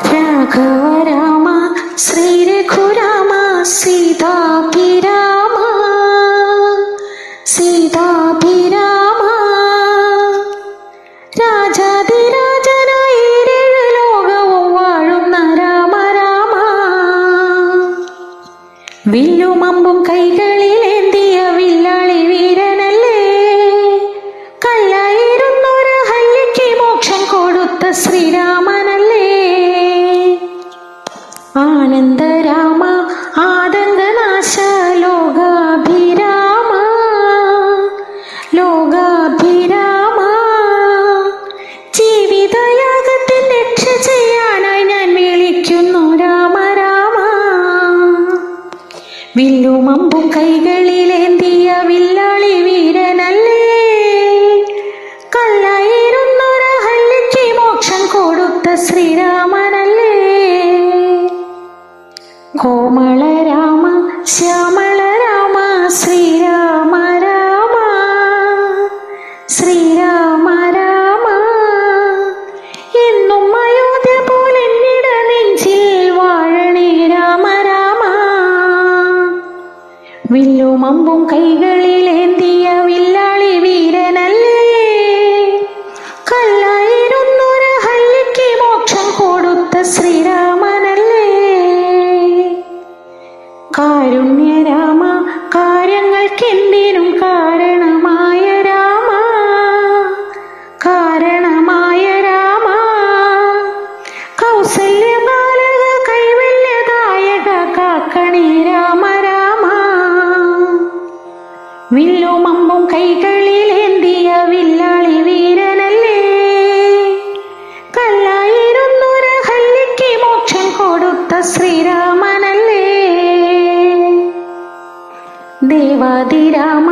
രാഘവ രാമ ശ്രീ രഘുരാമ സീതാഭിരാമ സീതാഭിരാമ രാജാതിരാജനായി ഏഴ് ലോകവും വാഴുന്ന രാമ രാമ വില്ലുമമ്പും കൈകളിലേന്തിയ വില്ലാളി വീരനല്ലേ കല്ലായിരുന്നൊരു ഹല്ലിക്ക് മോക്ഷം കൊടുത്ത ശ്രീരാമനല്ലേ ആനന്ദരാമ ആതങ്കനാശ ലോകാഭിരാമ ലോകാഭിരാമ ജീവിതയാഗത്തിൽ രക്ഷ ചെയ്യാനായി ഞാൻ വിളിക്കുന്നു രാമ രാമ വില്ലുമമ്പും കൈകളിലേന്തിയ വില്ലാളി വീരനല്ലേ കല്ലായിരുന്നൊരു ഹല്ലിക്ക് മോക്ഷം കൊടുത്ത ശ്രീരാമനല്ലേ കോമള രാമ ശ്യാമള രാമ ശ്രീരാമ രാമ ശ്രീരാമ രാമ എന്നും അയോധ്യ പോലെ എന്നിട നെഞ്ചിൽ വാഴണേ രാമ രാമ വില്ലുമമ്പും കൈകളിലേന്തിയ വില്ലാളി വീരനല്ലേ കല്ലായിരുന്നൊരു ഹല്ലിക്ക് മോക്ഷം കൊടുത്ത ശ്രീരാമനല്ലേ കാരുണ്യരാമ കാര്യങ്ങൾക്കെന്തിനും കാരണമായ രാമ കാരണമായ രാമ കൗസല്യബാലക കൈവല്യദായക കാക്കണേ രാമ രാമ വില്ലുമമ്പും കൈകളിലേന്തിയ വില്ലാളി വീരനല്ലേ കല്ലായിരുന്നൊരു ഹല്ലിക്ക് മോക്ഷം കൊടുത്ത ശ്രീരാമനല്ലേ ദേവാദിരാമ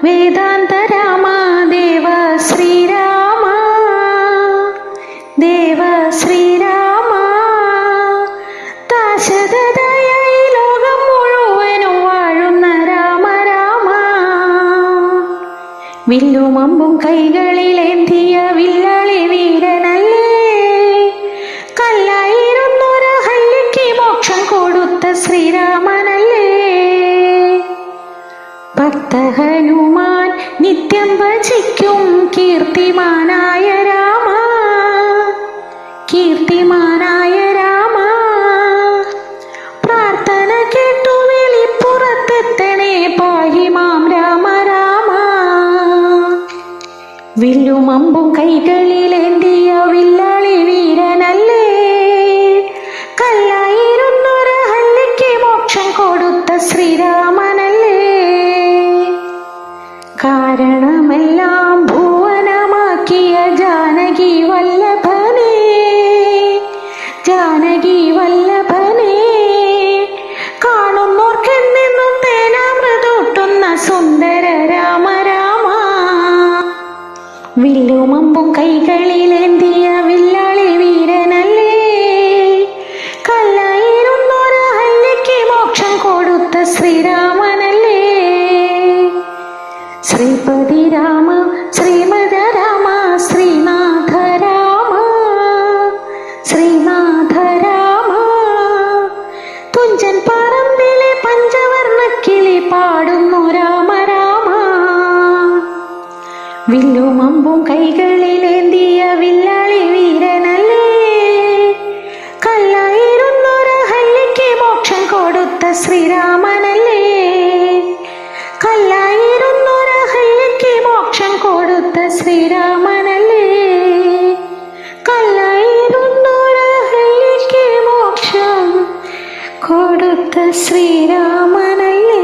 വേദാന്തരാമ ദേവ ശ്രീരാമ ദേവ ശ്രീരാമ ദാശരഥയായി ലോകം മുഴുവനും വാഴുന്ന രാമ രാമ വില്ലുമമ്പും കൈകളിലേന്തിയ വില്ലാളി വീരനല്ലേ കല്ലായിരുന്നൊരു ഹല്ലിക്ക് മോക്ഷം കൊടുത്ത ശ്രീരാമനല്ലേ ഭക്തഹനുമാൻ നിത്യം ഭജിക്കും കീർത്തിമാനായ രാമ കീർത്തിമാനായ രാമ പ്രാർത്ഥന കേട്ടു വെളിപ്പുറത്തെത്തണേ പാഹിമാം രാമ രാമ വില്ലുമമ്പും കൈകളിലേന്തിയ വില്ലാളി വീരനല്ലേ കല്ലായിരുന്നൊരു ഹല്ലിക്ക് മോക്ഷം കൊടുത്ത ശ്രീരാമനല്ലേ കാരണമെല്ലാം ഭുവനമാക്കിയ ജാനകി വല്ലഭനേ ജാനകി വല്ലഭനേ കാണുന്നോർക്കെന്നെന്നും തേനാമൃതൂട്ടുന്ന സുന്ദര രാമ രാമ വില്ലുമമ്പും കൈകളിലേന്തിയ വില്ലാളി വീരനല്ലേ കല്ലായിരുന്നൊരു ഹല്ലിക്ക് മോക്ഷം കൊടുത്ത ശ്രീരാമനല്ലേ ശ്രീപതി രാമ ശ്രീമദ രാമ ശ്രീനാഥ രാമ ശ്രീനാഥ രാമ തുഞ്ചൻ പറമ്പിലെ പഞ്ചവർണ്ണക്കിളി പാടുന്നു രാമ രാമ വില്ലുമമ്പും കൈകളിലേന്തിയ വില്ലാളി വീരനല്ലേ കല്ലായിരുന്നൊരു ഹല്ലിക്ക് മോക്ഷം കൊടുത്ത ശ്രീരാമനല്ലേ കല്ലായിരുന്നൊരു ഹല്ലിക്ക് മോക്ഷം കൊടുത്ത ശ്രീരാമനല്ലേ കല്ലായിരുന്നൊരു ഹല്ലിക്ക് മോക്ഷം കൊടുത്ത ശ്രീരാമനല്ലേ